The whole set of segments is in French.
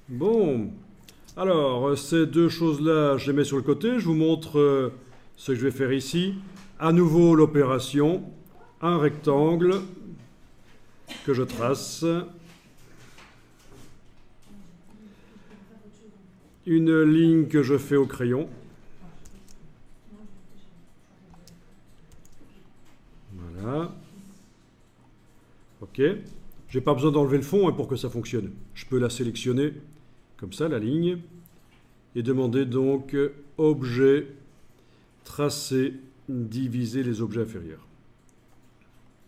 Bon, alors ces deux choses-là, je les mets sur le côté. Je vous montre ce que je vais faire ici. À nouveau l'opération, un rectangle que je trace, une ligne que je fais au crayon. Voilà. Ok. J'ai pas besoin d'enlever le fond pour que ça fonctionne. Je peux la sélectionner comme ça, la ligne, et demander donc objet, tracer, diviser les objets inférieurs.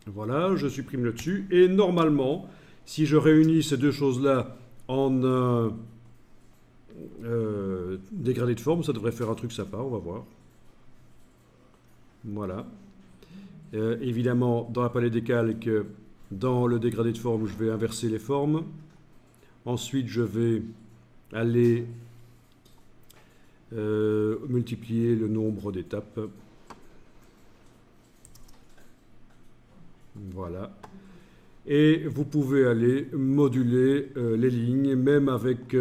Voilà, je supprime le dessus. Et normalement, si je réunis ces deux choses-là en un dégradé de forme, ça devrait faire un truc sympa, on va voir. Voilà. Évidemment, dans la palette des calques, dans le dégradé de forme, je vais inverser les formes. Ensuite, je vais aller multiplier le nombre d'étapes. Voilà. Et vous pouvez aller moduler les lignes, même avec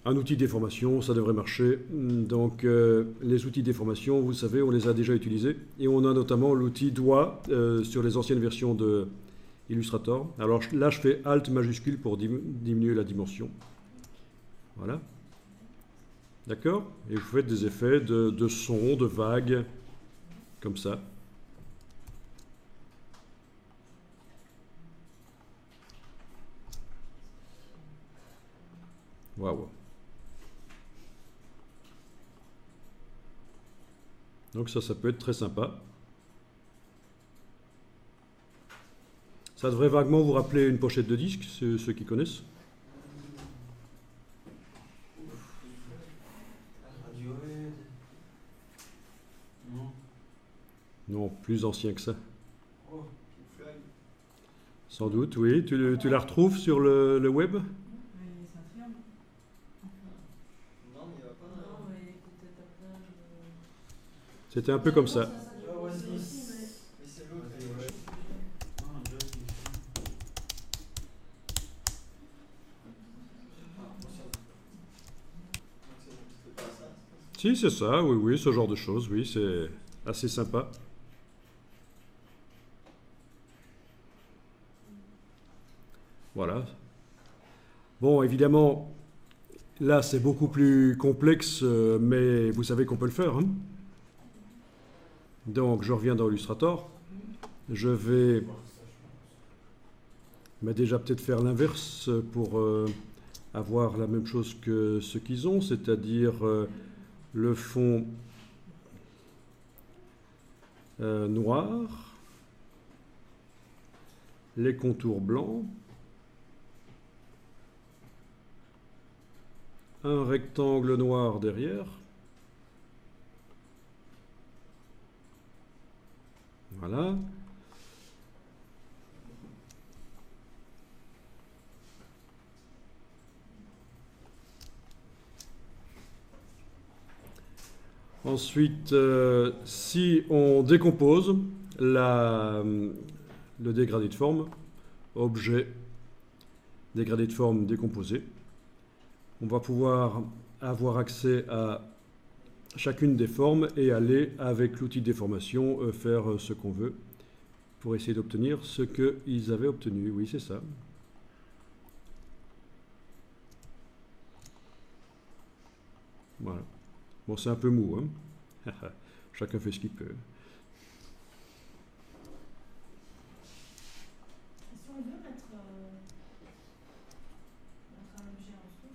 un outil de déformation, ça devrait marcher. Donc les outils de déformation, vous savez, on les a déjà utilisés. Et on a notamment l'outil doigt sur les anciennes versions de Illustrator. Alors là, je fais Alt majuscule pour diminuer la dimension. Voilà. D'accord? Et vous faites des effets de son, de vagues, comme ça. Waouh. Donc ça peut être très sympa. Ça devrait vaguement vous rappeler une pochette de disque, ceux qui connaissent. Radiohead. Non. Non, plus ancien que ça. Oh, Pink Floyd. Sans doute, oui. Tu la retrouves sur le web? Non, il n'y a pas. C'était un peu comme ça. Oasis. Mais c'est l'autre. Si, c'est ça, oui, oui, ce genre de choses, oui, c'est assez sympa. Voilà. Bon, évidemment, là, c'est beaucoup plus complexe, mais vous savez qu'on peut le faire, hein. Donc, je reviens dans Illustrator. Je vais déjà peut-être faire l'inverse pour avoir la même chose que ce qu'ils ont, c'est-à-dire le fond noir, les contours blancs, un rectangle noir derrière. Voilà. Ensuite, si on décompose le dégradé de forme, objet, dégradé de forme décomposé, on va pouvoir avoir accès à chacune des formes et aller, avec l'outil de déformation, faire ce qu'on veut pour essayer d'obtenir ce qu'ils avaient obtenu. Oui, c'est ça. Voilà. Bon, c'est un peu mou, hein. Chacun fait ce qu'il peut. Si on veut mettre un objet en dessous.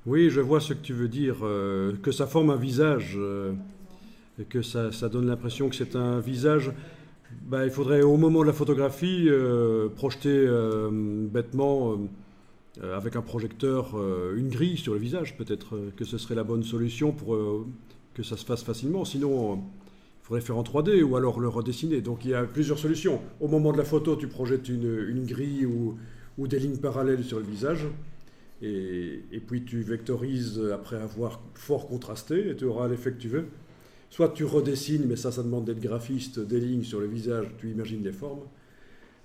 Oui, je vois ce que tu veux dire, que ça forme un visage, et que ça donne l'impression que c'est un visage. Ben, il faudrait, au moment de la photographie, projeter bêtement, avec un projecteur, une grille sur le visage. Peut-être que ce serait la bonne solution pour que ça se fasse facilement. Sinon, il faudrait faire en 3D ou alors le redessiner. Donc il y a plusieurs solutions. Au moment de la photo, tu projettes une grille ou des lignes parallèles sur le visage. Et puis tu vectorises après avoir fort contrasté et tu auras l'effet que tu veux. Soit tu redessines, mais ça demande d'être graphiste, des lignes sur le visage, tu imagines des formes.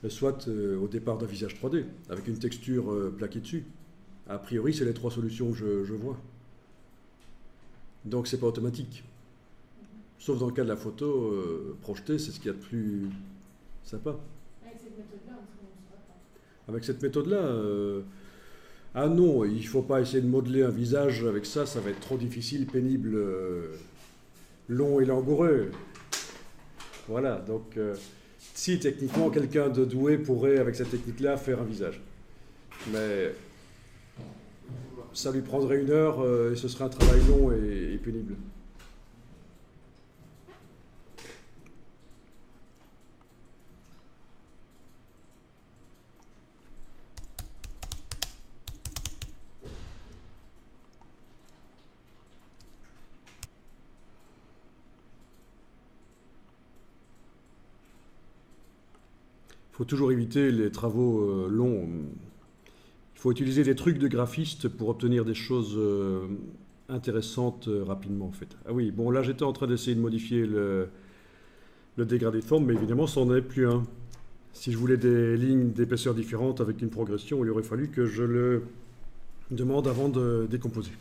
soit au départ d'un visage 3D, avec une texture plaquée dessus. A priori, c'est les trois solutions que je vois. Donc c'est pas automatique. Sauf dans le cas de la photo projetée, c'est ce qu'il y a de plus sympa. Avec cette méthode-là, on ne saura pas. Avec cette méthode-là, ah non, il ne faut pas essayer de modeler un visage avec ça, ça va être trop difficile, pénible, long et langoureux. Voilà, donc si techniquement quelqu'un de doué pourrait, avec cette technique-là, faire un visage. Mais ça lui prendrait 1 heure et ce serait un travail long et pénible. Il faut toujours éviter les travaux longs. Il faut utiliser des trucs de graphiste pour obtenir des choses intéressantes rapidement, en fait. Ah oui, bon, là, j'étais en train d'essayer de modifier le dégradé de forme, mais évidemment, ça n'en est plus un. Si je voulais des lignes d'épaisseur différentes avec une progression, il aurait fallu que je le demande avant de décomposer.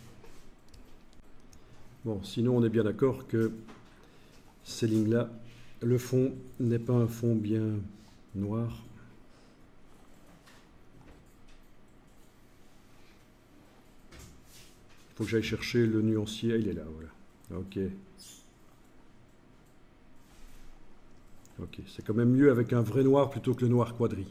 Bon, sinon, on est bien d'accord que ces lignes-là, le fond n'est pas un fond bien noir. Il faut que j'aille chercher le nuancier. Il est là, voilà. Ok. Ok, c'est quand même mieux avec un vrai noir plutôt que le noir quadri.